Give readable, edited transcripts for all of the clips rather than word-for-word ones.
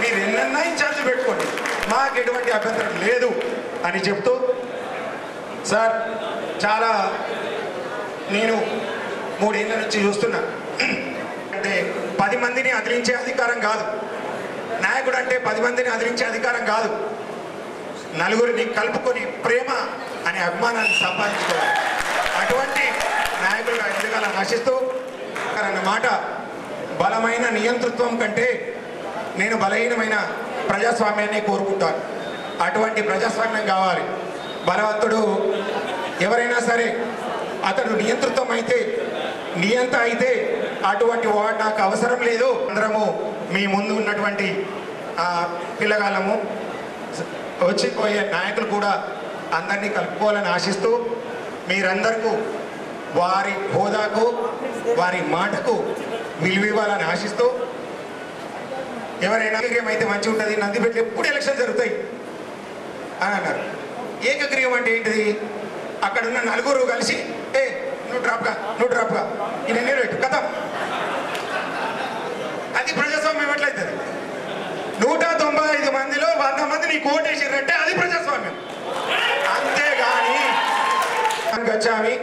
మీరు ఎన్నన్నా ఇన్ఛార్జ్ పెట్టుకోండి, మాకు ఎటువంటి అభ్యంతరం లేదు అని చెప్తూ, సార్ చాలా నేను 3 ఏళ్ళ నుంచి చూస్తున్నా, అంటే 10 మందిని అదిలించే అధికారం కాదు, నాయకుడు అంటే 10 మందిని అదిలించే అధికారం కాదు, నలుగురిని కలుపుకొని ప్రేమ అనే అభిమానాన్ని సంపాదించుకోవాలి. అటువంటి నాయకులుగా ఎదగాలని ఆశిస్తూ అన్నమాట. బలమైన నియంతృత్వం కంటే నేను బలహీనమైన ప్రజాస్వామ్యాన్ని కోరుకుంటాను. అటువంటి ప్రజాస్వామ్యం కావాలి. బలవంతుడు ఎవరైనా సరే అతడు నియంతృత్వం అయితే, నియంత అయితే అటువంటి వాడు నాకు అవసరం లేదు. అందరము మీ ముందు ఉన్నటువంటి పిల్లగాళ్ళము, వచ్చిపోయే నాయకులు కూడా అందరినీ కలుపుకోవాలని ఆశిస్తూ, మీరందరికీ వారి హోదాకు వారి మాటకు విలువివ్వాలని ఆశిస్తూ, ఎవరైనా ఏకగ్రీవం అయితే మంచిగా ఉంటుంది, నందిపేటలో ఎప్పుడు ఎలక్షన్ జరుగుతాయి అని అన్నారు. ఏకగ్రీవం అంటే ఏంటిది? అక్కడ ఉన్న నలుగురు కలిసి నువ్వు డ్రాప్గా ఈయన నిలబెట్టు కథ. అది ప్రజాస్వామ్యం ఎట్లయితుంది? 195 మందిలో 100 మంది నీకు ఓటేసిరంటే అది ప్రజాస్వామ్యం. అంతేగాని గచ్చామి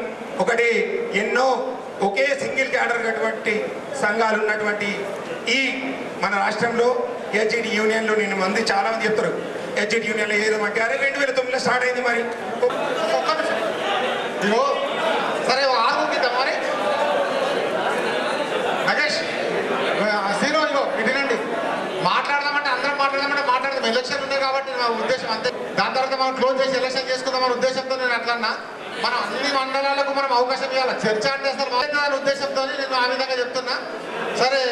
ఒకటి ఎన్నో ఒకే సింగిల్ క్యాడర్ అటువంటి సంఘాలు ఉన్నటువంటి ఈ మన రాష్ట్రంలో హెచ్జిటి యూనియన్లు, నేను చాలా మంది చెప్తారు హెచ్జిటి యూనియన్లో ఏదో అంటే అరే 2009లో స్టార్ట్ అయింది. మరి సరే ఆరోగ్యం మరి నగేష్ సీరో ఇగో ఇటునండి, మాట్లాడదామంటే అందరం మాట్లాడదాం. ఎలక్షన్ ఉన్నాయి కాబట్టి నా ఉద్దేశం అంతే. దాని తర్వాత మనం క్లోజ్ చేసి ఎలక్షన్ చేసుకుందామనే ఉద్దేశంతో నేను అట్లన్నా. మనం అన్ని మండలాలకు మనం అవకాశం ఇవ్వాలి. చర్చ అంటే అసలు ఉద్దేశంతో నేను ఆ విధంగా చెప్తున్నా. సరే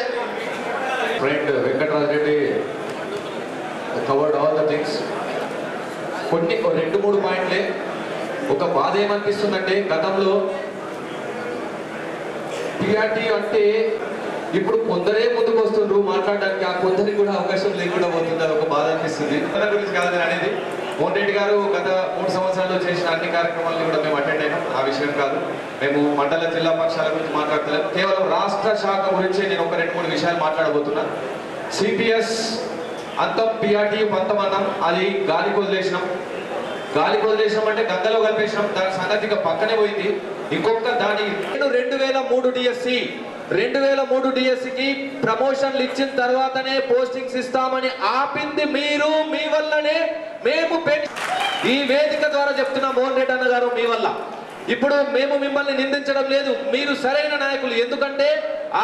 friend Venkatraj Reddy covered all the things. కొన్ని 2-3 పాయింట్లే. ఒక బాధ ఏమనిపిస్తుందంటే, గతంలో పిఆర్టీ అంటే ఇప్పుడు కొందరే ముందుకు వస్తుండ్రు మాట్లాడడానికి, ఆ కొందరికి కూడా అవకాశం లేకుండా పోతుంది. అది ఒక బాధ అనిపిస్తుంది. మన గురించి కాదు అనేది. మోహన్ రెడ్డి గారు గత 3 సంవత్సరాల్లో చేసిన అన్ని కార్యక్రమాలను కూడా మేము అటెండ్ అయినాం. ఆ విషయం కాదు, మేము మండల జిల్లా పక్షాల గురించి మాట్లాడతలేము. కేవలం రాష్ట్ర శాఖ గురించి నేను ఒక 2-3 విషయాలు మాట్లాడబోతున్నా. సిపిఎస్ అంతం, పిఆర్టీ పంతం అన్నాం, అది గాలికి వదిలేసినాం అంటే గంగలో కలిపేసినాం. దాని సంగతిగా పక్కనే పోయింది. ఇంకొక దాని 2003 డిఎస్సి 2003 డిఎస్సికి ప్రమోషన్లు ఇచ్చిన తర్వాతనే పోస్టింగ్స్ ఇస్తామని ఆపింది మీరు. మీ వల్లనే మేము ఈ వేదిక ద్వారా చెప్తున్నా మోహన్ రెడ్డి అన్న గారు, మీ వల్ల. ఇప్పుడు మేము మిమ్మల్ని నిందించడం లేదు, మీరు సరైన నాయకులు. ఎందుకంటే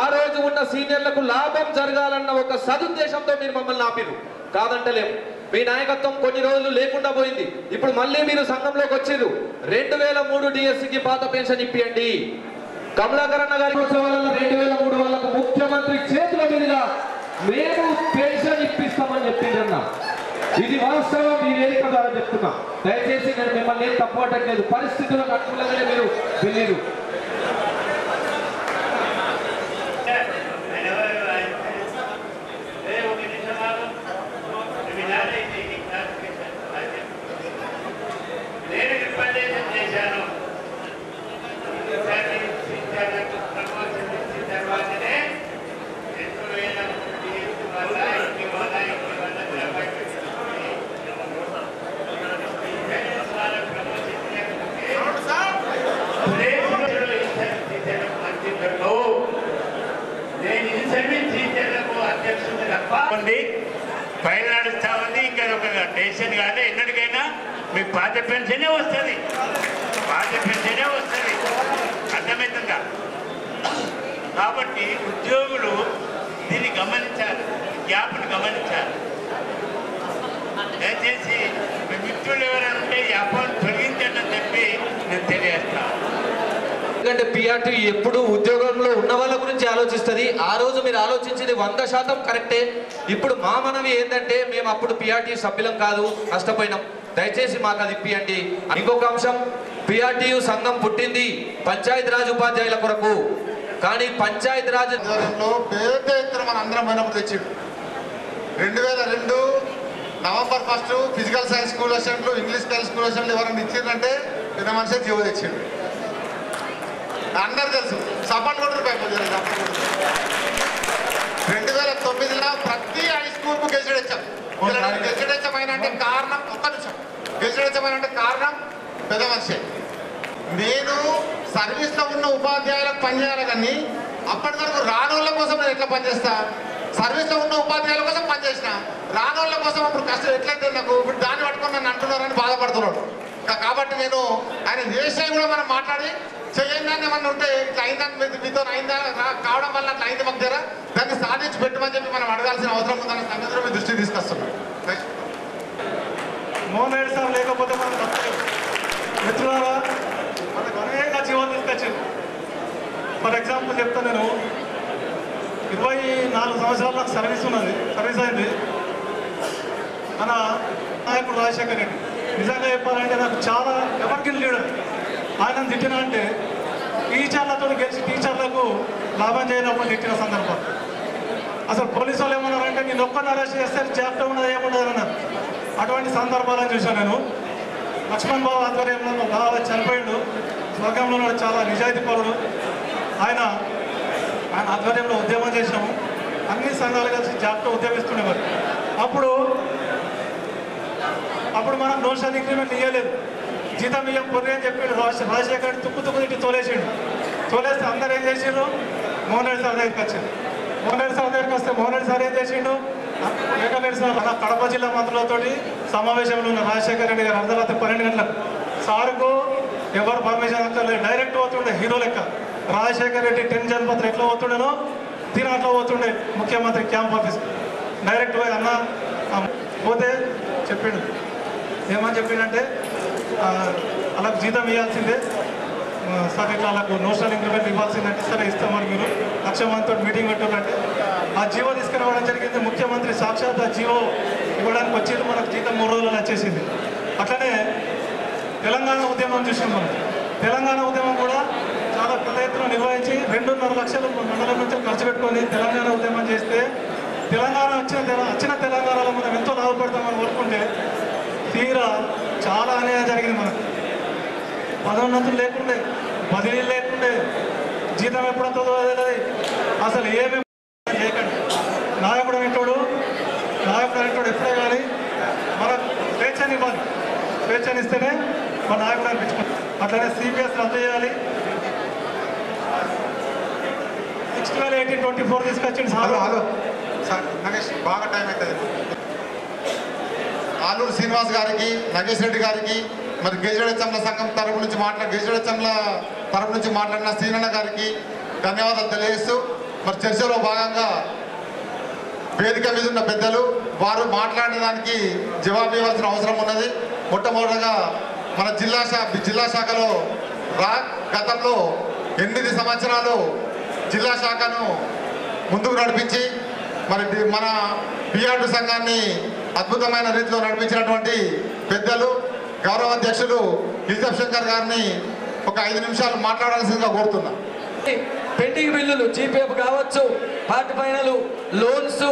ఆ రోజు ఉన్న సీనియర్లకు లాభం జరగాలన్న ఒక సదుద్దేశంతో మీరు మమ్మల్ని ఆపిరు, కాదంటలేము. మీ నాయకత్వం కొన్ని రోజులు లేకుండా పోయింది. ఇప్పుడు మళ్ళీ మీరు సంఘంలోకి వచ్చిర్రు. 2003 డిఎస్సికి పాత పెన్షన్ ఇప్పియండి. కమలాకర్ అన్న గారి 2003 వాళ్ళకు ముఖ్యమంత్రి చేతుల మీదుగా మేము పెన్షన్ ఇప్పిస్తామని చెప్పిందన్న. ఇది వాస్తవం. ఈ వేదిక ద్వారా చెప్తున్నా. దయచేసి నేను మిమ్మల్ని ఏం తప్పవట్లేదు. పరిస్థితులకు అనుకూలంగానే మీరు వెళ్ళారు. పైన నడుస్తా ఉంది. ఇంకా ఒక టెన్షన్ కాదు. ఎన్నటికైనా మీకు పాత పెన్షనే వస్తుంది, అర్థమవుతుందా? కాబట్టి ఉద్యోగులు దీన్ని గమనించాలి, గ్యాప్ను గమనించాలి. దయచేసి మీ మిత్రులు ఎవరైనా ఉంటే ఈ అపోహను తొలగించండి అని చెప్పి నేను తెలియజేస్తాను. ఎందుకంటే పిఆర్టీ ఎప్పుడు ఉద్యోగంలో ఉన్న వాళ్ళ గురించి ఆలోచిస్తుంది. ఆ రోజు మీరు ఆలోచించింది 100% కరెక్టే. ఇప్పుడు మా మనవి ఏంటంటే, మేము అప్పుడు పిఆర్టీ సభ్యులం కాదు, నష్టపోయినాం. దయచేసి మాకు అది ఇప్పియండి. ఇంకొక అంశం, పిఆర్టీయు సంఘం పుట్టింది పంచాయతీరాజ్ ఉపాధ్యాయుల కొరకు. కానీ పంచాయతీరాజ్ పెద్ద ఎత్తున మన అందరం పోయినప్పుడు తెచ్చిండు. 2002 November 1 physical science school assembly, English school assembly ఎవరైనా ఇచ్చిందంటే పెద్ద మనిషి జీవో తెచ్చిండు. అందరు తెలుసు. సపోర్ట్ కొట్టు 2009లో ప్రతి హై స్కూల్కు గెజిటెడ్ ఇచ్చాం. గెజిటెడ్ ఇచ్చామైనా అంటే కారణం ఒక్క నిమిషం, గెజిటెడ్ ఇచ్చామైనా అంటే కారణం పెద్ద మనిషి. నేను సర్వీస్లో ఉన్న ఉపాధ్యాయులకు పనిచేయాలి, కానీ అప్పటి వరకు రానోళ్ళ కోసం నేను ఎట్లా పనిచేస్తా? సర్వీస్లో ఉన్న ఉపాధ్యాయుల కోసం పనిచేసిన, రానోళ్ళ కోసం అప్పుడు కష్టం ఎట్లయితే నాకు ఇప్పుడు దాన్ని పట్టుకొని నన్ను అంటున్నారని బాధపడుతున్నాడు. కాబట్టి నేను ఆయన చేసినా కూడా మనం మాట్లాడి చేయండి ఏమన్నా ఉంటే ఇట్లా అయిందని మీతో అయిందా కావడం వల్ల అట్లా అయింది మాకు దగ్గర దాన్ని సాధించి పెట్టమని చెప్పి మనం అడగాల్సిన అవసరం ఉందన్న సంగతిలో మీ దృష్టికి తీసుకొస్తున్నాం. మోహన్ రెడ్డి సార్ లేకపోతే మనం తప్పలేదు. మిత్రులారా, మనకు అనేక జీవనం తీసుకొచ్చింది. ఫర్ ఎగ్జాంపుల్ చెప్తా, నేను 24 సంవత్సరాలు నాకు సర్వీస్ అయింది. మన నాయకుడు రాజశేఖర్ రెడ్డి నిజంగా చెప్పాలంటే నాకు చాలా ఎవరికి లీడర్. ఆయన తిట్టిన అంటే టీచర్లతో గెలిచి టీచర్లకు లాభం చేయనప్పుడు తిట్టిన సందర్భం. అసలు పోలీసు వాళ్ళు ఏమన్నారంటే నేను ఒక్కరిని అరెస్ట్ చేస్తే చాప్టర్ ఉన్నది ఏముండదు అన్నారు. అటువంటి సందర్భాలను చూశాను నేను. లక్ష్మణ్ బాబు ఆధ్వర్యంలో మా బావ చనిపోయాడు, స్వర్గంలో ఉన్నాడు, చాలా నిజాయితీ పరుడు. ఆయన ఆధ్వర్యంలో ఉద్యమం చేసినాము. అన్ని సంఘాలు కలిసి జాబ్తో ఉద్యమిస్తుండేవారు. అప్పుడు మనం నోషల్ ఇంక్రిమెంట్ ఇవ్వలేదు, జీతం ఇయ్యం పొర్రి అని చెప్పాడు రాజశేఖర్. తుక్కు తిట్టి తోలేసిండు. తోలేస్తే అందరు ఏం చేసిండ్రు? మోహన్ రెడ్డి సార్ దగ్గరికి వచ్చారు. మోహన్ రెడ్డి సార్ దగ్గరికి వస్తే మోహన్ రెడ్డి సార్ ఏం చేసిండు? వెంకటరెడ్డి సార్ అలా కడప జిల్లా మంత్రులతో సమావేశంలో ఉన్న రాజశేఖర్ రెడ్డి గారు అర్ధరాత్రి 12 గంటలకు సార్కు ఎవరు పర్మిషన్ అక్కర్లేదు, డైరెక్ట్ పోతుండే హీరో లెక్క. రాజశేఖర్ రెడ్డి 10 జనపత్రి ఎట్లా పోతుండేనో తీరు అట్లా పోతుండే ముఖ్యమంత్రి క్యాంప్ ఆఫీస్. డైరెక్ట్ పోయి అన్న పోతే చెప్పిండు. ఏమని చెప్పిండంటే అలాగ జీతం ఇవ్వాల్సిందే సార్, ఇట్లా వాళ్ళకు నోషనల్ ఇంక్రిమెంట్ ఇవ్వాల్సిందంటే సరే ఇస్తామని మీరు లక్ష మందితో మీటింగ్ పెట్టుకుంటే ఆ జీవో తీసుకురావడం జరిగింది. ముఖ్యమంత్రి సాక్షాత్ ఆ జీవో ఇవ్వడానికి వచ్చేది, మనకు జీతం 3 రోజులు వచ్చేసింది. అట్లనే తెలంగాణ ఉద్యమం చూసాం మనం. తెలంగాణ ఉద్యమం కూడా చాలా పెద్ద ఎత్తున నిర్వహించి 2.5 లక్షలు మండలం నుంచి ఖర్చు పెట్టుకొని తెలంగాణ ఉద్యమం చేస్తే తెలంగాణ వచ్చిన తెలంగాణలో మనం ఎంతో లాభపడతామని కోరుకుంటే తీరా చాలా అన్యాయం జరిగింది. మనకు పదోన్నతులు లేకుండే, బదిలీలు లేకుండే, జీతం ఎప్పుడంతో తెలియదు, అసలు ఏమేమి చేయకండి. నాయకుడు అనేటోడు ఎప్పుడే కానీ మనకు స్వేచ్ఛని ఇవ్వాలి. స్వేచ్ఛని ఇస్తేనే మన నాయకుడు అనిపించుకుంటాం. అట్లనే సిపిఎస్ రద్దు చేయాలి. 6/12/1824 తీసుకొచ్చింది. హలో సార్ నగేష్, బాగా టైం అవుతుంది. ఆలూరు శ్రీనివాస్ గారికి, నగేష్ రెడ్డి గారికి, మరి గెజిటెడ్ సంఘం తరపు నుంచి తరపు నుంచి మాట్లాడిన శ్రీనన్న గారికి ధన్యవాదాలు తెలియజేస్తూ, మరి చర్చలో భాగంగా వేదిక మీద ఉన్న పెద్దలు వారు మాట్లాడడానికి జవాబు ఇవ్వాల్సిన అవసరం ఉన్నది. మొట్టమొదటిగా మన జిల్లా శాఖలో గతంలో 8 సంవత్సరాలు జిల్లా శాఖను ముందుకు నడిపించి మరి మన పిఆర్టీ సంఘాన్ని అద్భుతమైన రీతిలో నడిపించినటువంటి పెద్దలు గౌరవ అధ్యక్షులు యూసఫ్ శంకర్ గారిని ఒక 5 నిమిషాలు మాట్లాడాల్సిందిగా కోరుతున్నా. పెండింగ్ బిల్లులు జీపీఎఫ్ కావచ్చు, పార్టీ ఫైనల్ లోన్స్,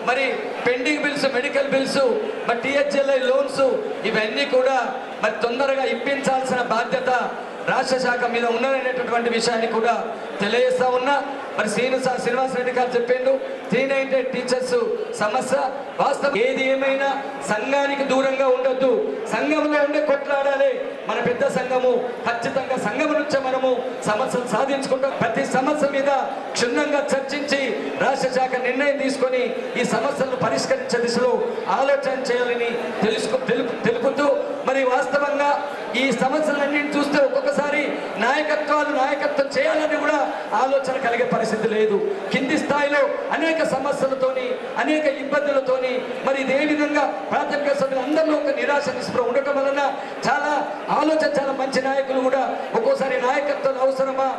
మరి పెండింగ్ బిల్స్, మెడికల్ బిల్స్, మరి టీహెచ్ఎల్ఐ లోన్స్, ఇవన్నీ కూడా మరి తొందరగా ఇప్పించాల్సిన బాధ్యత రాష్ట్ర శాఖ మీద ఉన్నదనేటటువంటి విషయాన్ని కూడా తెలియజేస్తా ఉన్నా. మరి శ్రీనివాస్ రెడ్డి గారు చెప్పిండు 398 టీచర్స్ సమస్య వాస్తవం. ఏది ఏమైనా సంఘానికి దూరంగా ఉండొద్దు, సంఘంలో ఉండే కొట్లాడాలి. మన పెద్ద సంఘము ఖచ్చితంగా సంఘం నుంచే మనము సమస్యలు సాధించుకుంటాం. ప్రతి సమస్య మీద క్షుణ్ణంగా చర్చించి రాష్ట్ర శాఖ నిర్ణయం తీసుకొని ఈ సమస్యలను పరిష్కరించే దిశలో ఆలోచన చేయాలని తెలుపుతూ, మరి వాస్తవంగా ఈ సమస్యలన్నింటినీ చూస్తే ఒక్కొక్కసారి నాయకత్వం చేయాలని కూడా ఆలోచన కలిగే పరిస్థితి లేదు. కింది స్థాయిలో అనేక సమస్యలతోని, అనేక ఇబ్బందులతోని, మరి ఇదే విధంగా ప్రాథమిక సభ్యులు అందరిలో ఒక నిరాశ నిస్పృహ ఉండటం వలన చాలా మంచి నాయకులు కూడా ఒక్కోసారి నాయకత్వం అవసరమా,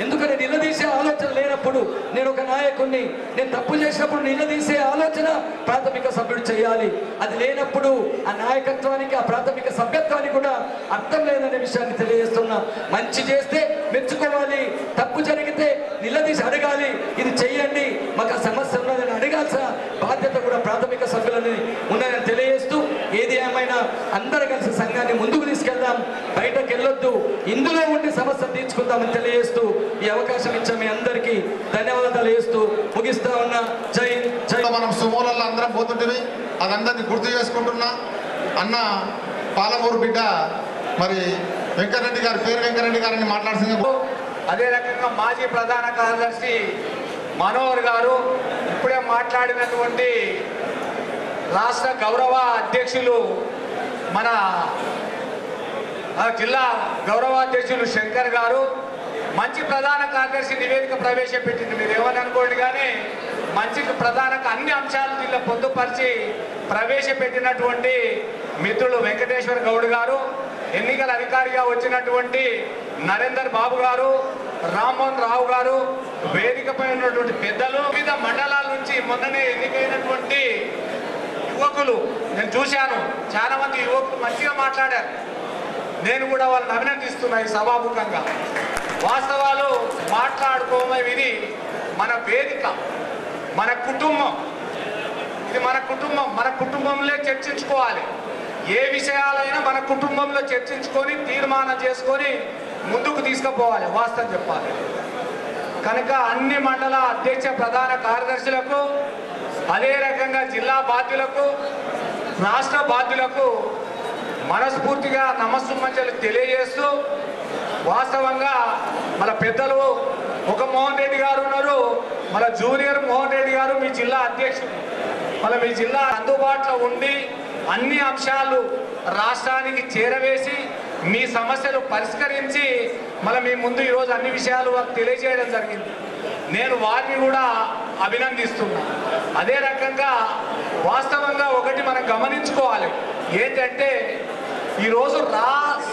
ఎందుకని నిలదీసే ఆలోచన లేనప్పుడు, నేను ఒక నాయకుడిని, నేను తప్పు చేసినప్పుడు నిలదీసే ఆలోచన ప్రాథమిక సభ్యుడు చేయాలి. అది లేనప్పుడు ఆ నాయకత్వానికి, ఆ ప్రాథమిక సభ్యత్వానికి కూడా అర్థం లేదనే విషయాన్ని తెలియజేస్తున్నా. మంచి చేస్తే మెచ్చుకోవాలి, తప్పు జరిగితే నిలదీసి అడగాలి, ఇది చెయ్యండి, మాకు ఆ సమస్య ఉన్నదని అడగాల్సిన బాధ్యత కూడా ప్రాథమిక సభ్యులని ఉన్నదని తెలియజేస్తూ, ఏది ఏమైనా అందరూ కలిసి సంఘాన్ని ముందుకు తీసుకెళ్దాం. బయటకు వెళ్ళొద్దు, ఇందులో ఉండి సమస్య తీర్చుకుందామని తెలియజేస్తూ ఈ అవకాశం ఇచ్చే మీ అందరికీ ధన్యవాదాలు వేస్తూ ముగిస్తా ఉన్నా. జై జై. మనం సుమోలలో అందరం పోతుంటివి, అదందరినీ గుర్తు చేసుకుంటున్నా. అన్న పాలమూరు బిడ్డ మరి వెంకటరెడ్డి గారు, పేరు వెంకటరెడ్డి గారిని మాట్లాడుతుంది. అదే రకంగా మాజీ ప్రధాన కార్యదర్శి మనోహర్ గారు, ఇప్పుడే మాట్లాడినటువంటి రాష్ట్ర గౌరవ అధ్యక్షులు మన జిల్లా గౌరవ అధ్యక్షులు శంకర్ గారు, మంచి ప్రధాన కార్యదర్శి నివేదిక ప్రవేశపెట్టింది. మీరు ఏమని అనుకోండి కానీ మంచి ప్రధాన అన్ని అంశాలు దీనిలో పొందుపరిచి ప్రవేశపెట్టినటువంటి మిత్రులు వెంకటేశ్వర గౌడ్ గారు, ఎన్నికల అధికారిగా వచ్చినటువంటి నరేందర్ బాబు గారు, రామ్మోహన్ రావు గారు, వేదికపై ఉన్నటువంటి పెద్దలు, వివిధ మండలాల నుంచి మొన్ననే ఎన్నికైనటువంటి యువకులు నేను చూశాను. చాలా మంది యువకులు మంచిగా మాట్లాడారు. నేను కూడా వాళ్ళని అభినందిస్తున్నా ఈ సభాముఖంగా. వాస్తవాలు మాట్లాడుకోవడం ఇది మన వేదిక, మన కుటుంబం, ఇది మన కుటుంబం. మన కుటుంబంలో చర్చించుకోవాలి. ఏ విషయాలైనా మన కుటుంబంలో చర్చించుకొని తీర్మానం చేసుకొని ముందుకు తీసుకుపోవాలి, వాస్తవం చెప్పాలి. కనుక అన్ని మండల అధ్యక్ష ప్రధాన కార్యదర్శులకు, అదే రకంగా జిల్లా బాధ్యులకు, రాష్ట్ర బాధ్యులకు మనస్ఫూర్తిగా నమస్సుమంజలు తెలియజేస్తూ, వాస్తవంగా మన పెద్దలు ఒక మోహన్ రెడ్డి గారు ఉన్నారు, మన జూనియర్ మోహన్ రెడ్డి గారు మీ జిల్లా అధ్యక్షుడు. మీ జిల్లా అందుబాటులో ఉండి అన్ని అంశాలు రాష్ట్రానికి చేరవేసి మీ సమస్యలు పరిష్కరించి మీ ముందు ఈరోజు అన్ని విషయాలు తెలియజేయడం జరిగింది. నేను వారిని కూడా అభినందిస్తున్నా. అదే రకంగా వాస్తవంగా ఒకటి మనం గమనించుకోవాలి ఏంటంటే, ఈరోజు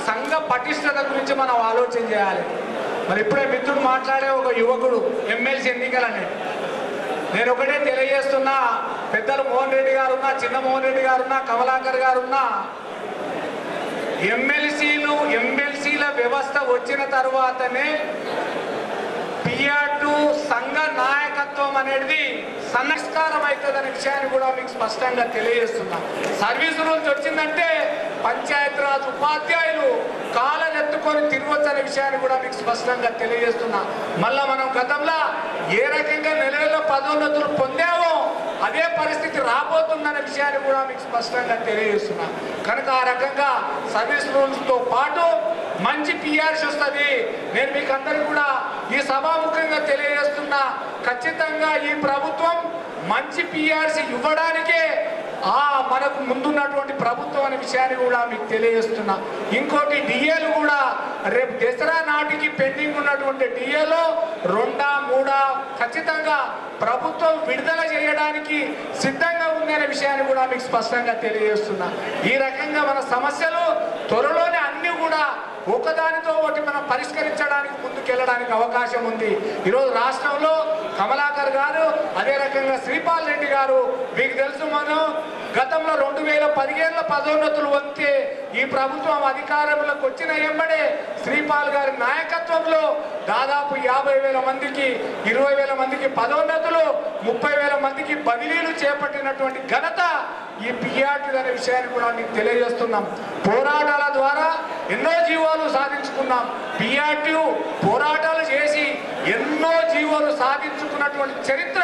సంఘ పటిష్టత గురించి మనం ఆలోచన చేయాలి. ఇప్పుడే మిత్రుడు మాట్లాడే ఒక యువకుడు ఎమ్మెల్సీ ఎన్నికలని, నేను ఒకటే తెలియజేస్తున్నా, పెద్దలు మోహన్ రెడ్డి గారున్నా, చిన్న మోహన్ రెడ్డి గారున్నా, కమలాకర్ గారున్నా, ఎమ్మెల్సీల వ్యవస్థ వచ్చిన తర్వాతనే పిఆర్2 సంఘ నాయకత్వం అనేది సంస్కారం అవుతుందనే విషయాన్ని కూడా మీకు స్పష్టంగా తెలియజేస్తున్నా. సర్వీసు నుంచి వచ్చిందంటే పంచాయతీరాజ్ ఉపాధ్యాయులు కాలరెత్తుకొని తిరగొచ్చనే విషయాన్ని కూడా మీకు స్పష్టంగా తెలియజేస్తున్నా. మళ్ళా మనం గతంలో ఏ రకంగా నెలలో పదోన్నతులు పొందామో అదే పరిస్థితి రాబోతుందనే విషయాన్ని కూడా మీకు స్పష్టంగా తెలియజేస్తున్నా. కనుక ఆ రకంగా సర్వీస్ రూల్స్తో పాటు మంచి పిఆర్సీ వస్తుంది. నేను మీకు అందరికీ కూడా ఈ సభాముఖంగా తెలియజేస్తున్నా, ఖచ్చితంగా ఈ ప్రభుత్వం మంచి పిఆర్సీ ఇవ్వడానికే మనకు ముందున్నటువంటి ప్రభుత్వం అనే విషయాన్ని కూడా మీకు తెలియజేస్తున్నా. ఇంకోటి డిఏలు కూడా రేపు దసరా నాటికి పెండింగ్ ఉన్నటువంటి డిఏలో 2, 3 ఖచ్చితంగా ప్రభుత్వం విడుదల చేయడానికి సిద్ధంగా ఉందనే విషయాన్ని కూడా మీకు స్పష్టంగా తెలియజేస్తున్నా. ఈ రకంగా మన సమస్యలు త్వరలోనే అన్ని కూడా ఒకదానితో ఒకటి మనం పరిష్కరించడానికి ముందుకెళ్ళడానికి అవకాశం ఉంది. ఈరోజు రాష్ట్రంలో కమలాకర్ గారు, అదే రకంగా శ్రీపాల్ రెడ్డి గారు, మీకు తెలుసు, మనం గతంలో 2015లో పదోన్నతులు వంతే ఈ ప్రభుత్వం అధికారంలోకి వచ్చిన ఎంబడే శ్రీపాల్ గారి నాయకత్వంలో దాదాపు 50,000 మందికి, 20,000 మందికి పదోన్నతులు, 30,000 మందికి బదిలీలు చేపట్టినటువంటి ఘనత ఈ పిఆర్2 అనే విషయాన్ని కూడా మీకు తెలియజేస్తున్నాం. పోరాటాల ద్వారా ఎన్నో జీవాలు సాధించుకున్నాం. పిఆర్2 పోరాటాలు చేసి ఎన్నో జీవాలు సాధించుకున్నటువంటి చరిత్ర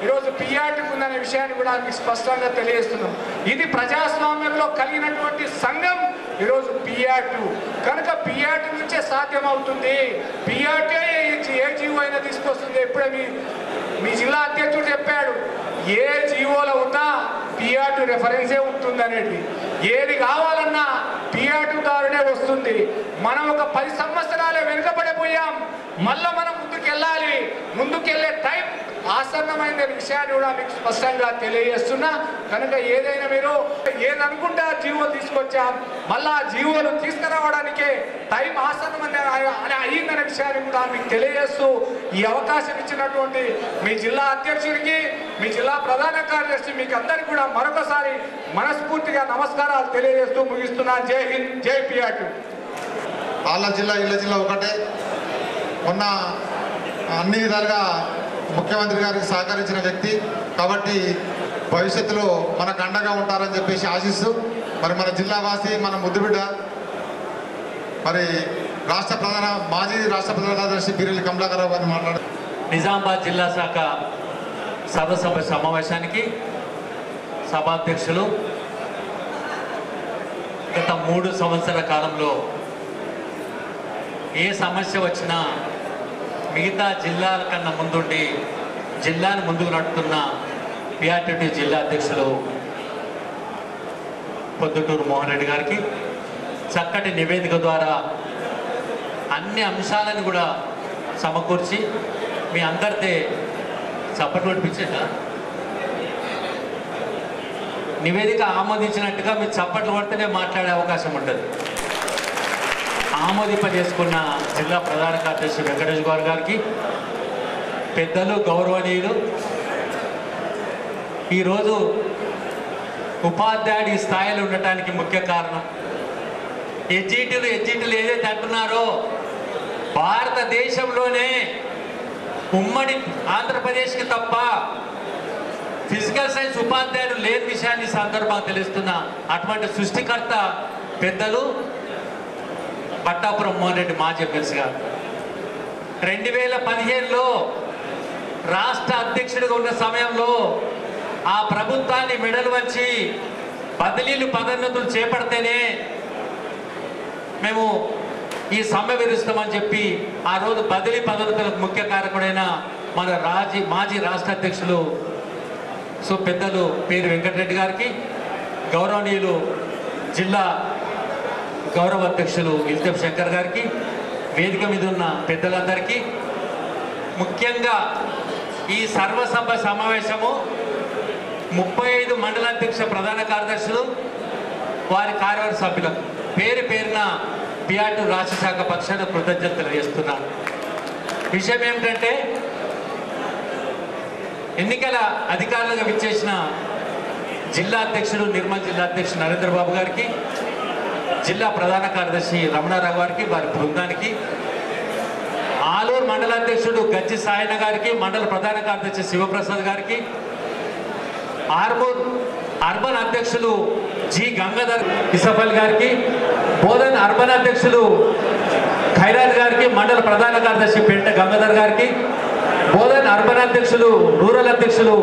ఈరోజు పిఆర్2 ఉందనే విషయాన్ని కూడా మీకు స్పష్టంగా తెలియజేస్తున్నాం. ఇది ప్రజాస్వామ్యంలో కలిగినటువంటి సంఘం ఈరోజు పిఆర్2. కనుక పిఆర్2 నుంచే సాధ్యమవుతుంది. పిఆర్2 ఏ జీవో అయినా తీసుకొస్తుంది. ఇప్పుడే మీ జిల్లా అధ్యక్షుడు చెప్పాడు, ఏ జీవోలో ఉన్నా పిఆర్2 రెఫరెన్సే ఉంటుంది అనేది. ఏది కావాలన్నా పిఆర్2 ద్వారానే వస్తుంది. మనం ఒక 10 సంవత్సరాలే వెనుకబడిపోయాం. మళ్ళా మనం ముందుకెళ్ళాలి. ముందుకెళ్ళే టైం ఆసన్నమైన విషయాన్ని కూడా మీకు స్పష్టంగా తెలియజేస్తున్నా. కనుక ఏదైనా మీరు ఏదనుకుంటే ఆ జీవో తీసుకొచ్చాం, మళ్ళా ఆ జీవోలు తీసుకురావడానికే టైం ఆసన్నమైన అయ్యిందనే విషయాన్ని కూడా మీకు తెలియజేస్తూ, ఈ అవకాశం ఇచ్చినటువంటి మీ జిల్లా అధ్యక్షుడికి, మీ జిల్లా ప్రధాన కార్యదర్శి, మీకు అందరికీ కూడా మరొకసారి మనస్ఫూర్తిగా నమస్కారాలు తెలియజేస్తూ ముగిస్తున్నా. జై హింద్, జై పిఆర్2. వాళ్ళ జిల్లా ఇళ్ళ జిల్లా ఒకటే. మొన్న అన్ని విధాలుగా ముఖ్యమంత్రి గారికి సహకరించిన వ్యక్తి కాబట్టి భవిష్యత్తులో మనకు అండగా ఉంటారని చెప్పేసి ఆశిస్తూ, మన జిల్లా వాసి, మన ముద్దుబిడ్డ మరి మాజీ రాష్ట్ర ప్రధాన కార్యదర్శి బీరెల్లి కమలాకర్రావు గారిని మాట్లాడారు. నిజామాబాద్ జిల్లా శాఖ సర్వసభ సమావేశానికి సభాధ్యక్షులు గత 3 సంవత్సరాల కాలంలో ఏ సమస్య వచ్చినా మిగతా జిల్లాల కన్నా ముందుండి జిల్లాను ముందుకు నడుపుతున్న పిఆర్టీటీ జిల్లా అధ్యక్షులు పొద్దుటూరు మోహన్ రెడ్డి గారికి చక్కటి నివేదిక ద్వారా అన్ని అంశాలను కూడా సమకూర్చి మీ అందరితే చప్పట్లు కొట్టించేదా నివేదిక ఆమోదించినట్టుగా మీరు చప్పట్లు కొడితేనే మాట్లాడే అవకాశం ఉంటుంది. ఆమోదింపజేసుకున్న జిల్లా ప్రధాన కార్యదర్శి వెంకటేష్ గౌడ్ గారికి, పెద్దలు గౌరవనీయులు, ఈరోజు ఉపాధ్యాయుడి స్థాయిలో ఉండటానికి ముఖ్య కారణం ఎడ్జిటీలు ఏదైతే అంటున్నారో భారతదేశంలోనే ఉమ్మడి ఆంధ్రప్రదేశ్కి తప్ప ఫిజికల్ సైన్స్ ఉపాధ్యాయుడు లేని విషయాన్ని సందర్భంగా తెలుస్తున్న అటువంటి సృష్టికర్త పెద్దలు పట్టాపురం మోహన్ రెడ్డి మాజీ ఎమ్మెల్సీ గారు 2015లో రాష్ట్ర అధ్యక్షుడిగా ఉన్న సమయంలో ఆ ప్రభుత్వాన్ని మెడలు వంచి బదిలీలు పదోన్నతులు చేపడితేనే మేము ఈ సమ్మె విరుస్తామని చెప్పి ఆ రోజు బదిలీ పదోన్నతులకు ముఖ్య కారకుడైన మన మాజీ రాష్ట్ర అధ్యక్షులు పెద్దలు పేరు వెంకటరెడ్డి గారికి, గౌరవనీయులు జిల్లా గౌరవ అధ్యక్షులు ఇల్తెఫ్ శంకర్ గారికి, వేదిక మీద ఉన్న పెద్దలందరికీ, ముఖ్యంగా ఈ సర్వసభ సమావేశము 35 మండలాధ్యక్ష ప్రధాన కార్యదర్శులు వారి కార్యవర్గ సభ్యులకు పేరున పిఆర్టీ రాష్ట్ర శాఖ పక్షాన కృతజ్ఞతలు తెలియజేస్తున్నాను. విషయం ఏమిటంటే ఎన్నికల అధికారులుగా విచ్చేసిన జిల్లా అధ్యక్షుడు నిర్మల్ జిల్లా అధ్యక్షుడు నరేంద్రబాబు గారికి, జిల్లా ప్రధాన కార్యదర్శి రమణారావు గారికి, వారి బృందానికి, ఆలూరు మండలాధ్యక్షుడు గజ్జి సాయన గారికి, మండల ప్రధాన కార్యదర్శి శివప్రసాద్ గారికి, ఆర్మూర్ అర్బన్ అధ్యక్షులు జి గంగాధర్ ఇసఫల్ గారికి, బోధన్ అర్బన్ అధ్యక్షులు ఖైరాజ్ గారికి, మండల ప్రధాన కార్యదర్శి పెంట గంగాధర్ గారికి, బోధన్ అర్బన్ అధ్యక్షులు రూరల్ అధ్యక్షులు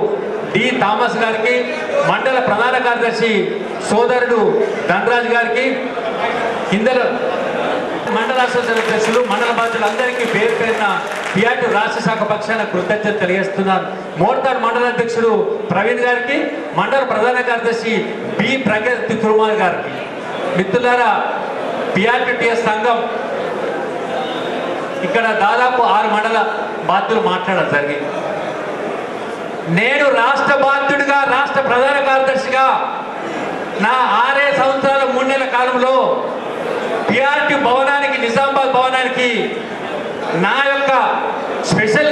డి థామస్ గారికి, మండల ప్రధాన కార్యదర్శి సోదరుడు ధనరాజ్ గారికి, ఇందరు మండల అసోసియేషన్ అధ్యక్షులు, మండల బాధ్యులందరికీ పేరున పిఆర్టీ రాష్ట్ర శాఖ పక్షాన కృతజ్ఞత తెలియజేస్తున్నాను. మోర్తాడ్ మండల అధ్యక్షుడు ప్రవీణ్ గారికి, మండల ప్రధాన కార్యదర్శి బి ప్రగతి తిరుమల్ గారికి. మిత్రులారా, పిఆర్టీటీఎస్ సంఘం ఇక్కడ దాదాపు 6 మండల బాధ్యులు మాట్లాడడం జరిగింది. నేను రాష్ట్ర బాధ్యుడిగా, రాష్ట్ర ప్రధాన కార్యదర్శిగా నా 6 సంవత్సరాల 3 నెలల కాలంలో పిఆర్టీ భవనానికి, నిజామాబాద్ భవనానికి నా యొక్క స్పెషల్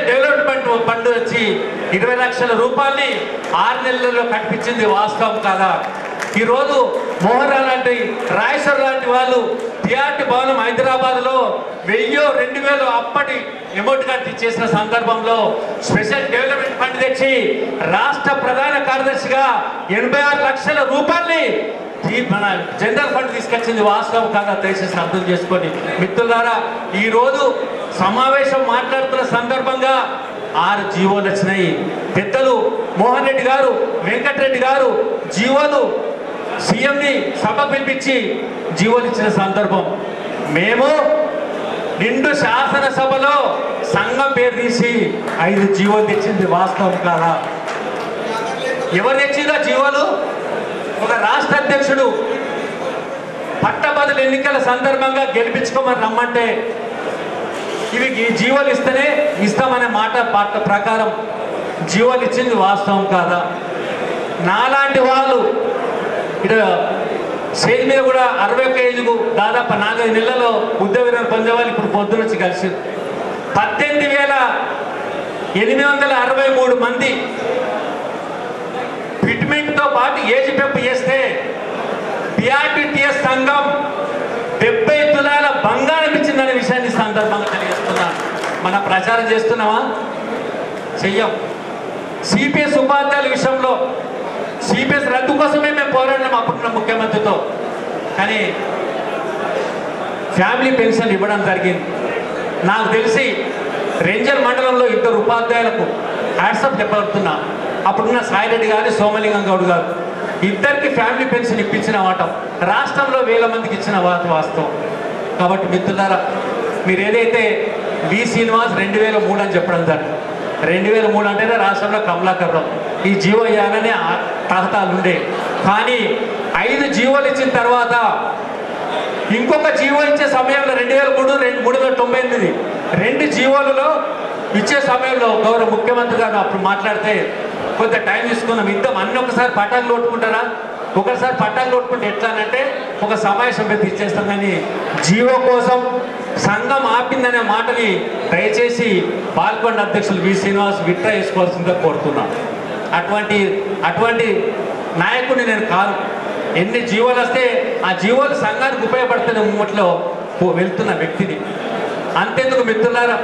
డెవలప్మెంట్ ఫండ్ వచ్చి 20 లక్షల రూపాయలని 6 నెలల్లో కట్టించింది వాస్తవం కాదా? ఈరోజు మోహన్ లాంటి, రాయసర్ లాంటి వాళ్ళు పిఆర్టీ భవనం హైదరాబాద్లో 1000-2000 అప్పటి అమౌంట్ కట్టి చేసిన సందర్భంలో స్పెషల్ డెవలప్మెంట్ ఫండ్ తెచ్చి రాష్ట్ర ప్రధాన కార్యదర్శిగా 86 లక్షల రూపాయలని మన జనరల్ ఫండ్ తీసుకొచ్చింది వాస్తవం కాదా దయచేసి అర్థం చేసుకొని. మిత్రులారా, ఈరోజు సమావేశం మాట్లాడుతున్న సందర్భంగా 6 జీవోలు వచ్చినాయి. పెద్దలు మోహన్ రెడ్డి గారు, వెంకటరెడ్డి గారు జీవోలు సీఎంని సభ పిలిపించి జీవోలు ఇచ్చిన సందర్భం. మేము నిండు శాసనసభలో సంఘం పేరు తీసి 5 జీవోలు తెచ్చింది వాస్తవం కాదా? ఎవరు తెచ్చిందో జీవోలు? ఒక రాష్ట్ర అధ్యక్షుడు పట్టభద్రుల ఎన్నికల సందర్భంగా గెలిపించుకోమని రమ్మంటే ఇవి జీవోలు ఇస్తేనే ఇస్తామనే మాట ప్రకారం జీవోలు ఇచ్చింది వాస్తవం కాదా? నాలాంటి వాళ్ళు ఇక్కడ స్టేజ్ మీద కూడా 61 ఏజ్కు దాదాపు 4 నెలల్లో ఉద్యోగం పొందేవాళ్ళు ఇప్పుడు పొద్దున వచ్చి కలిసి 18,863 మంది ఫిట్మెంట్తో పాటు ఏజ్ పెంపు చేస్తే పిఆర్టీటీఎస్ సంఘం 70 తులాల బంగారం ఇచ్చిందనే విషయాన్ని సందర్భంగా తెలియజేస్తున్నాను. మన ప్రచారం చేస్తున్నామా? చెయ్యం. సిపిఎస్ ఉపాధ్యాయుల విషయంలో సిపిఎస్ రద్దు కోసమే మేము పోరాడినాం అప్పుడున్న ముఖ్యమంత్రితో. కానీ ఫ్యామిలీ పెన్షన్ ఇవ్వడం జరిగింది. నాకు తెలిసి రెంజల్ మండలంలో 2 ఉపాధ్యాయులకు హ్యాట్సప్ చెప్పబడుతున్నా. అప్పుడున్న సాయిరెడ్డి గారు, సోమలింగం గౌడ్ గారు ఇద్దరికి ఫ్యామిలీ పెన్షన్ ఇప్పించిన మాట రాష్ట్రంలో వేల మందికి ఇచ్చిన వాస్తవం. కాబట్టి మిత్రులారా, మీరు ఏదైతే వి శ్రీనివాస్ 2003 అని చెప్పడం జరిగింది. 2003 అంటేనే రాష్ట్రంలో కమలాకర్ రావు ఈ జీవో ఇవ్వాలనే తహతాలు ఉండే. కానీ 5 జీవోలు ఇచ్చిన తర్వాత ఇంకొక జీవో ఇచ్చే సమయంలో 2003-398 2 జీవోలలో ఇచ్చే సమయంలో గౌరవ ముఖ్యమంత్రి గారు అప్పుడు మాట్లాడితే కొంత టైం తీసుకున్నాం. ఇద్దాం అన్ని ఒకసారి పట్టాలు కొట్టుకుంటారా, ఒకసారి పట్టాలు కొట్టుకుంటే ఎట్లా అంటే ఒక సమావేశం పెట్టి ఇచ్చేస్తాం. కానీ జీవో కోసం సంఘం ఆపిందనే మాటని దయచేసి పాల్గొండ అధ్యక్షులు వి శ్రీనివాస్ విత్డ్రా చేసుకోవాల్సిందిగా కోరుతున్నాం. అటువంటి నాయకుడిని నేను కాదు. ఎన్ని జీవోలు వస్తే ఆ జీవోలు సంఘానికి ఉపయోగపడుతున్న మూమెంట్లో వెళ్తున్న వ్యక్తిని. అంతేందుకు మిత్రులారా,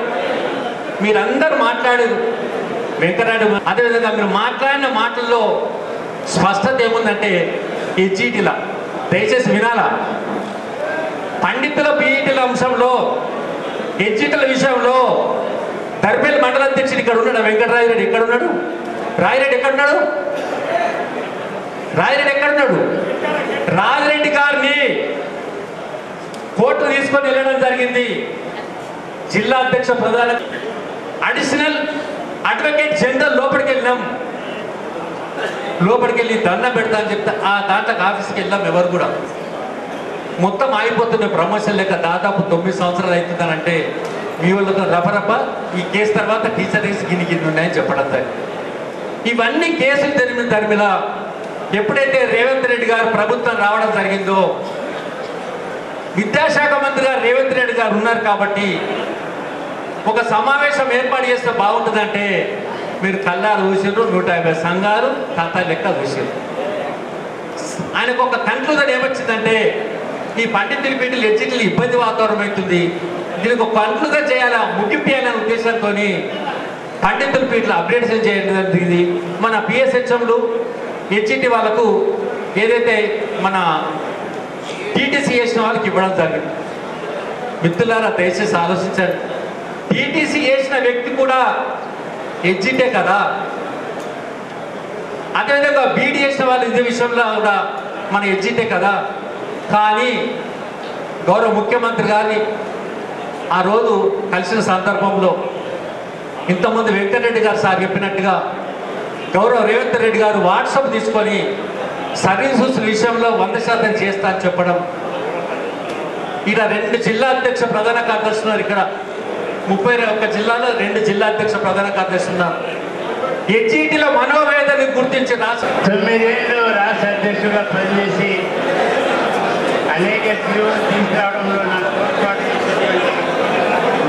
మీరందరూ మాట్లాడారు వెంకటరాడు, అదేవిధంగా మీరు మాట్లాడిన మాటల్లో స్పష్టత ఏముందంటే హెచ్ఈటీల దయచేసి వినాలా. పండితుల పీఈటీల అంశంలో హెచ్ఈటీల విషయంలో దర్బేల్ మండల అధ్యక్షుడు ఇక్కడ ఉన్నాడు వెంకటరాజిరెడ్డి. ఎక్కడ ఉన్నాడు? రాజిరెడ్డి ఎక్కడున్నాడు? రాజిరెడ్డి ఎక్కడున్నాడు? రాజిరెడ్డి గారిని కోర్టు తీసుకొని వెళ్ళడం జరిగింది. జిల్లా అధ్యక్ష ప్రధాన అడిషనల్ అడ్వకేట్ జనరల్ లోపలికి వెళ్ళాం. లోపలికి వెళ్ళి దండం పెడతా అని చెప్తే ఆ దాంట్లోకి ఆఫీస్కి వెళ్ళాం. ఎవరు కూడా మొత్తం ఆగిపోతున్న ప్రమోషన్ లేక దాదాపు 9 సంవత్సరాలు అవుతుందనంటే మీ వాళ్ళతో రపరప ఈ కేసు తర్వాత టీచర్స్ గిన్ని ఉన్నాయని చెప్పడం జరిగింది. ఇవన్నీ కేసులు తరిమిలా ఎప్పుడైతే రేవంత్ రెడ్డి గారు ప్రభుత్వం రావడం జరిగిందో విద్యాశాఖ మంత్రి గారు రేవంత్ రెడ్డి గారు ఉన్నారు కాబట్టి ఒక సమావేశం ఏర్పాటు చేస్తే బాగుంటుందంటే మీరు కళ్ళారు చూసిర్రు. 150 సంఘాలు ఖాతా లెక్క చూసిర్రు. ఆయనకు ఒక కన్క్లూజన్ ఏమొచ్చిందంటే ఈ పండితుల పీఠలు హెచ్ఈటీలు ఇబ్బంది వాతావరణం అవుతుంది, దీనికి ఒక కన్క్లూజన్ చేయాలా, ముగింపు చేయాలనే ఉద్దేశంతో పండితుల పీఠలు అప్డేషన్ చేయడం జరిగింది. మన పిఎస్హెచ్ఎంలు హెచ్ఈటీ వాళ్ళకు ఏదైతే మన టీటీసీ చేసిన వాళ్ళకి ఇవ్వడం జరిగింది. మిత్రులారా దయచేసి ఆలోచించండి. టీటీసీ చేసిన వ్యక్తి కూడా హెచ్ఈటే కదా. అదేవిధంగా బీడీ చేసిన వాళ్ళు ఇదే విషయంలో కూడా మన హెచ్ఈటే కదా. కానీ గౌరవ ముఖ్యమంత్రి గారిని ఆ రోజు కలిసిన సందర్భంలో ఇంతకుముందు వెంకటరెడ్డి గారు సార్ చెప్పినట్టుగా గౌరవ రేవంత్ రెడ్డి గారు వాట్సాప్ తీసుకొని సర్వీసెస్ విషయంలో 100% చేస్తా అని చెప్పడం. ఇక్కడ 2 జిల్లా అధ్యక్ష ప్రధాన కార్యదర్శులు ఉన్నారు. ఇక్కడ 31 జిల్లాలో 2 జిల్లా అధ్యక్ష ప్రధాన కార్యదర్శులు ఉన్నారు. హెచ్ఈటీల మనోవేదనని గుర్తించి 9 ఏళ్ళు రాష్ట్ర అధ్యక్షుడిగా పనిచేసి అనేక జీవులు తీసుకురావడంలో నాకు తోడ్పాటు చేసినటువంటి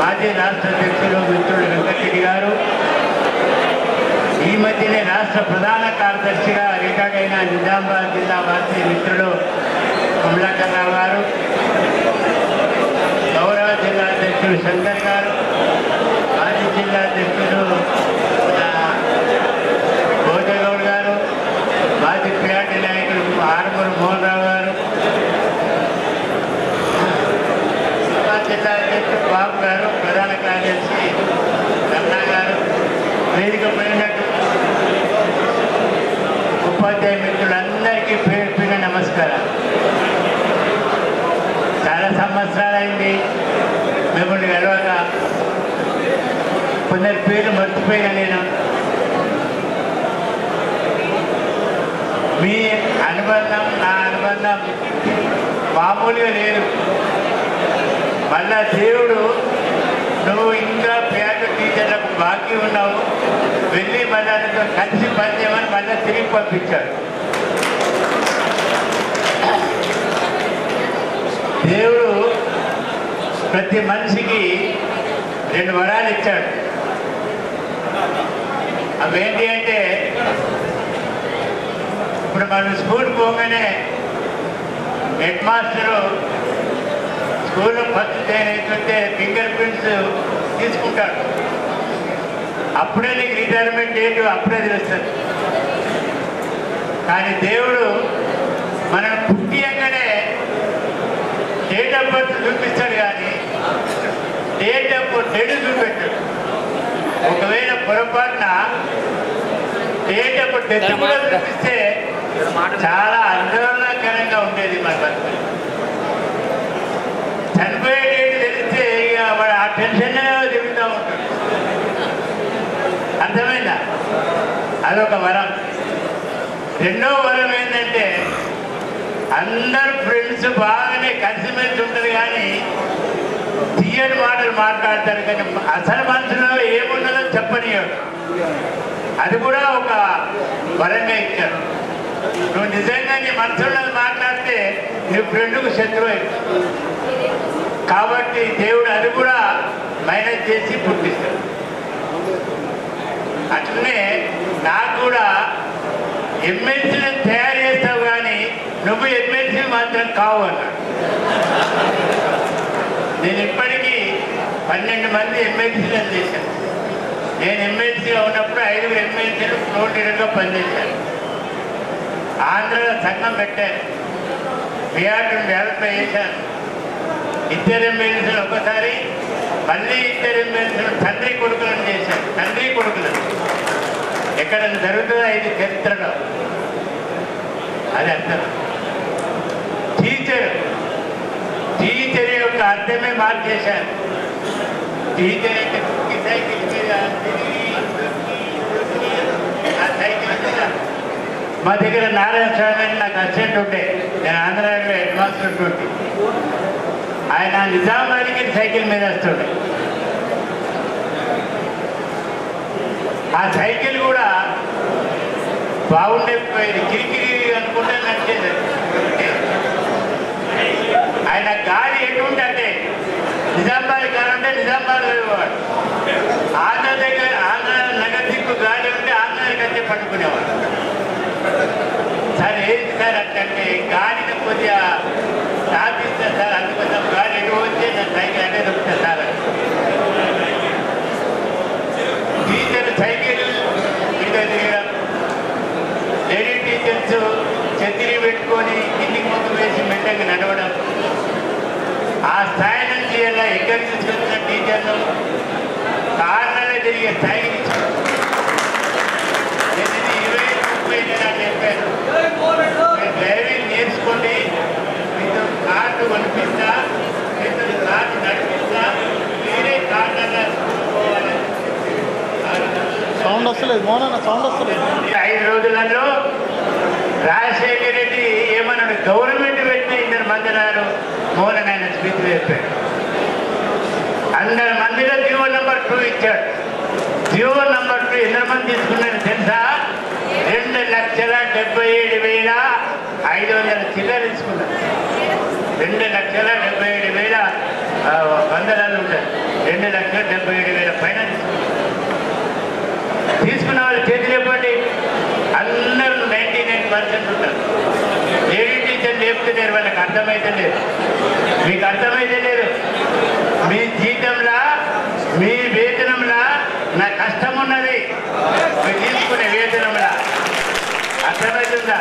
మాజీ రాష్ట్ర అధ్యక్షులు మిత్రుడు వెంకటరెడ్డి గారు, ఈ మధ్యనే రాష్ట్ర ప్రధాన కార్యదర్శిగా రిటైర్డ్ అయిన నిజామాబాద్ జిల్లా వాసి మిత్రుడు కమలాకర్ రావు గారు, గౌరవ జిల్లా అధ్యక్షుడు శంకర్ గారు, మాజీ జిల్లా అధ్యక్షుడు గౌడ్ గారు, మాజీ పిఆర్టీ నాయకుడు ఆరుమూరు మోహన్ రావు గారు, జిల్లా అధ్యక్షుడు బాబు గారు, ప్రధాన కార్యదర్శి రమణ గారు, వేదిక పడినట్టు ఉపాధ్యాయ మిత్రులందరికీ పేరు పేరు నమస్కారం. చాలా సంవత్సరాలైంది మిమ్మల్ని గెలవక, కొందరి పేర్లు మర్చిపోయినా నేను. మీ అనుబంధం నా అనుబంధం మామూలుగా లేదు. మళ్ళా దేవుడు నువ్వు ఇంకా పేద టీచర్లకు బాకీ ఉన్నావు, వెళ్ళి మళ్ళీ కలిసి పనిచేయమని మళ్ళీ తిరిగి పంపించాడు. దేవుడు ప్రతి మనిషికి 2 వరాలు ఇచ్చాడు. అవేంటి అంటే ఇప్పుడు మనం స్కూల్ పోగానే హెడ్ మాస్టరు స్కూల్లో ఫస్ట్ జాయిన్ అవుతుంటే ఫింగర్ ప్రింట్స్ తీసుకుంటాడు. అప్పుడే నీకు రిటైర్మెంట్ డేట్ అప్పుడే తెలుస్తుంది. కానీ దేవుడు మనం పుట్టియంగానే డేట్ ఆఫ్ ఆఫ్ బర్త్ చూపిస్తాడు కానీ డేట్ ఆఫ్ డెడ్ చూపెట్టాడు. ఒకవేళ పొరపాటున డేట్ ఆఫ్ డెత్ కూడా చూపిస్తే చాలా ఆందోళనకరంగా ఉండేది మన బతుకు. చనిపోయే డేట్ తెలిస్తే ఇక వాడు ఆ టెన్షన్ తిరుగుతూ ఉంటాడు. అర్థమైందా? అదొక వరం. రెండో వరం ఏంటంటే అందరు ఫ్రెండ్స్ బాగానే కలిసిమెలిసి ఉంటుంది కానీ తీయని మాటలు మాట్లాడతారు కానీ అసలు మనసులో ఏమున్నదో చెప్పనివాడు. అది కూడా ఒక వరంగా ఇచ్చాడు. నువ్వు నిజంగా నీ మనసులో మాట్లాడితే నీ ఫ్రెండ్కు శత్రువు అయిపోతుంది. కాబట్టి దేవుడు అది కూడా మైనస్ చేసి పుట్టిస్తాడు. అట్లనే నాకు కూడా ఎమ్మెల్సీలను తయారు చేస్తావు కానీ నువ్వు ఎమ్మెల్సీ మాత్రం కావు అన్నాడు. నేను ఇప్పటికీ 12 మంది ఎమ్మెల్సీలను చేశాను. నేను ఎమ్మెల్సీగా ఉన్నప్పుడు 5 ఎమ్మెల్సీలు ఫ్లోర్ లీడర్గా పనిచేశాను. ఆంధ్రలో సంఘం పెట్టాను. బీఆర్ను డెవలప్ చేశాను. 2 ఎమ్మెల్సీలు ఒకసారి, మళ్ళీ 2 ఎమ్మెల్సీలు తండ్రి కొడుకులను చేశాను. తండ్రి కొడుకులను ఎక్కడైనా జరుగుతుందా ఇది చరిత్రలో? అది అర్థం. టీచర్ యొక్క అర్థమే మార్చేశాను. టీచర్ అంటే సైకిల్ మీద ఆ సైకిల్ మీద మా దగ్గర నారాయణ స్వామి అని నాకు అసిస్టెంట్ ఉంటే, నేను ఆంధ్రాలో హెడ్ మాస్టర్ ఉంటే, ఆయన నిజామాబాద్కి సైకిల్ మీద వస్తుండే. ఆ సైకిల్ కూడా బాగుండేది, కిరికిరి అనుకుంటే నడిచేది. ఆయన గాలి ఎటువంటి అంటే నిజామాబాద్ గాలి ఉంటే నిజామాబాద్ వెళ్ళేవాడు. ఆంధ్ర దగ్గర ఆంధ్ర నగర్ దిక్కు గాలి ఉంటే ఆంధ్రాకి వచ్చి పట్టుకునేవాడు. సార్ ఏంటి సార్ అంటే గాలిని కొద్దిగా స్థాపిస్తారు సార్, అందుకోసం గాలి ఎటు వచ్చే నా సైకిల్ అంటే దొరుకుతుంది సార్. టీచర్ సైకిల్ మీద దిగడం, లేడీ టీచర్స్ ఛత్రి పెట్టుకొని కిందికి ముందు వేసి మెట్టకి నడవడం, ఆ స్థాయి నుంచి ఇలా ఎక్కడికి తీసుకొచ్చిన టీచర్లు కార్లలో తిరిగే స్థాయికి తీసుకొచ్చారు. నేను ఇది 20-30 చెప్పాను. మీరు డ్రైవింగ్ నేర్చుకోండి, మీతో కార్డు కొనిపిస్తా, మీతో కార్డు నడిపిస్తా, మీరే కార్లలో పోవాలి. సౌండ్ వస్తలేదు మోహన్, సౌండ్ వస్తలేదు. 5 రోజులలో రాజశేఖర రెడ్డి ఏమన్నాడు, గవర్నమెంట్ పెట్టిన 2 మంది నాడు మోహన్ ఆయన స్పీచ్ చెప్పాడు. 100 మందిలో జీవో నెంబర్ 2 ఇచ్చాడు. జీవో నెంబర్ 2 ఎంత మంది తీసుకున్నారు తెలుసా? 2,77,500 చిల్లర తీసుకున్నారు. 2,77,100 వందలాలు ఉంటాయి. 2,77,000 పైన తీసుకున్న వాళ్ళు చేతులు ఇవ్వండి. అందరూ 99% ఉంటారు. లేడీ టీచర్లు చెప్తున్నారు, వాళ్ళకి అర్థమైతే లేదు. మీకు అర్థమైతే లేదు. మీ జీతంలా మీ వేతనంలా నా కష్టం ఉన్నది. మీరు తీసుకునే వేతనంలా అర్థమవుతుందా?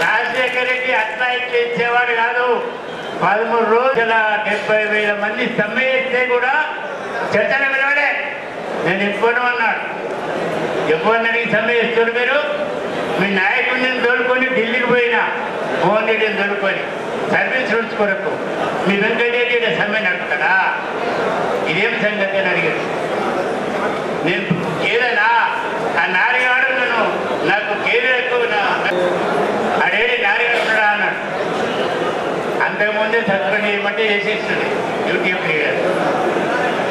రాజశేఖర రెడ్డి అట్లా ఇట్లా ఇచ్చేవాడు కాదు. 13 రోజుల 70,000 మంది సమ్మె చేస్తే కూడా చర్చలు వినవలే. నేను ఇవ్వను అన్నాడు. ఎవరిని అడిగి సమ్మె చేస్తారు మీరు? మీ నాయకుడిని తోలుకొని ఢిల్లీకి పోయినా, మోహన్ రెడ్డిని తోలుకొని సర్వీస్ రూల్స్ కొరకు మీ వెంకటరెడ్డి సమ్మె నడుపుతాడా? ఇదేం సంగతి అని అడిగాడు. నేను ఏదైనా ఆ నారిగాడు నాకు గేదె ఎక్కువ అడేడి నారిగాడు ఉన్నాడా అన్నాడు. అంతకుముందే సస్పెండ్ చేయమంటే చేసేస్తుంది యూట్యూబ్ లీడర్.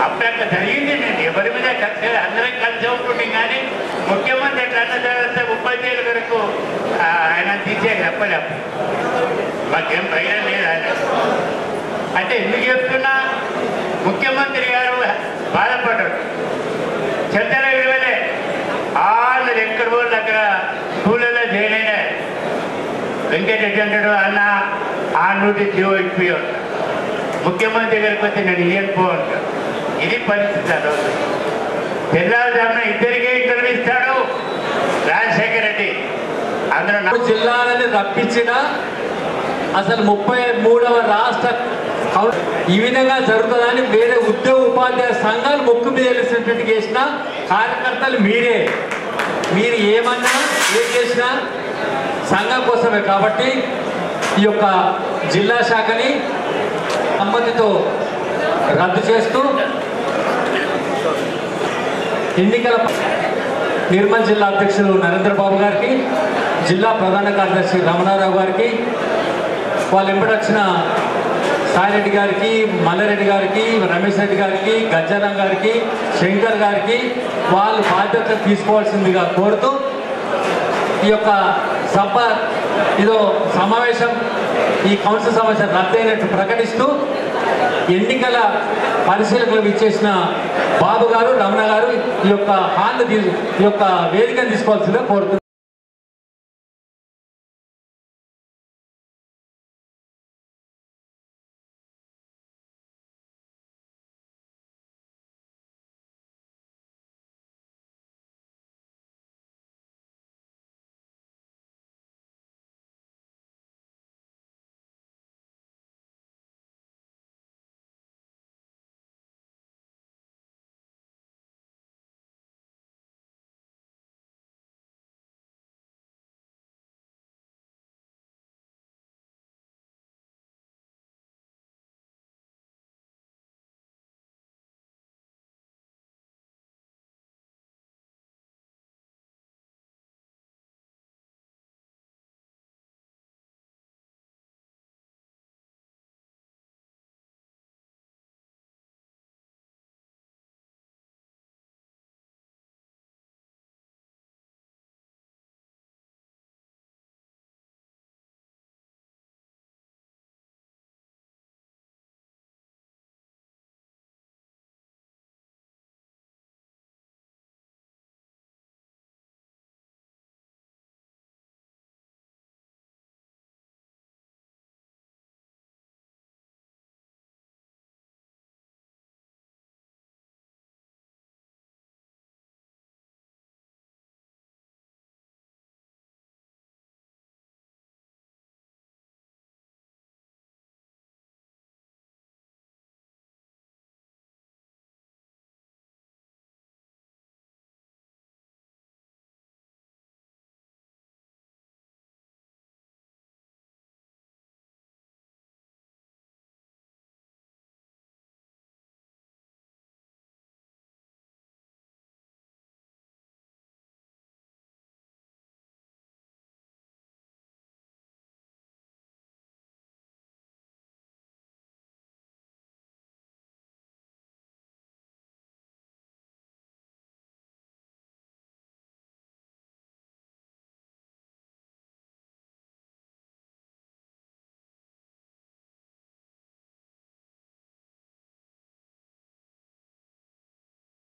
అప్పుడు అట్లా జరిగింది. నేను ఎవరి మీద కలిసి అందరం కలిసి ఉంటుంది కానీ ముఖ్యమంత్రి ఎట్లా అన్న తర్వాత ఉపాధ్యాయుల వరకు ఆయన తీసేది చెప్పలేదు. మాకేం భయం లేదు ఆయన అంటే. ఎందుకు చెప్తున్నా, ముఖ్యమంత్రి గారు బాధపడ్డాడు. చెత్తల విలువలే వాళ్ళు ఎక్కడ వాళ్ళు అక్కడ స్కూళ్ళలో జాయిన్ అయినాయి. వెంకటరెడ్డి అంటాడు, అన్న ఆ నూటి జీవో ఇప్పియాడు. ముఖ్యమంత్రి గారికి వచ్చి నేను ఇయ్యకపో అంటాడు. ఇది పరిస్థితి. ఆ రోజు తెల్లారుజామున ఇద్దరికే ఇంటర్వ్యూ ఇస్తాడు రాజశేఖర రెడ్డి. అందులో జిల్లాలని రప్పించిన అసలు 33వ రాష్ట్ర ఈ విధంగా జరుగుతుందని వేరే ఉద్యోగ ఉపాధ్యాయ సంఘాలు మొక్కు మీద తెలిసినట్టు చేసిన కార్యకర్తలు మీరు ఏమన్నా ఏం చేసినా సంఘం కోసమే. కాబట్టి ఈ యొక్క జిల్లా శాఖని సమ్మతితో రద్దు చేస్తూ ఎన్నికల నిర్మల్ జిల్లా అధ్యక్షులు నరేంద్రబాబు గారికి, జిల్లా ప్రధాన కార్యదర్శి రమణారావు గారికి, వాళ్ళు ఎంపడొచ్చిన సాయిరెడ్డి గారికి, మల్లారెడ్డి గారికి, రమేష్ రెడ్డి గారికి, గజ్జారాం గారికి, శంకర్ గారికి వాళ్ళు బాధ్యతలు తీసుకోవాల్సిందిగా కోరుతూ ఈ యొక్క సభ ఇదో సమావేశం, ఈ కౌన్సిల్ సమావేశం రద్దయినట్టు ప్రకటిస్తూ ఎన్నికల పరిశీలకులు ఇచ్చేసిన బాబు గారు, రమణ గారు ఈ యొక్క వేదికను తీసుకోవాల్సిందిగా కోరుతున్నారు.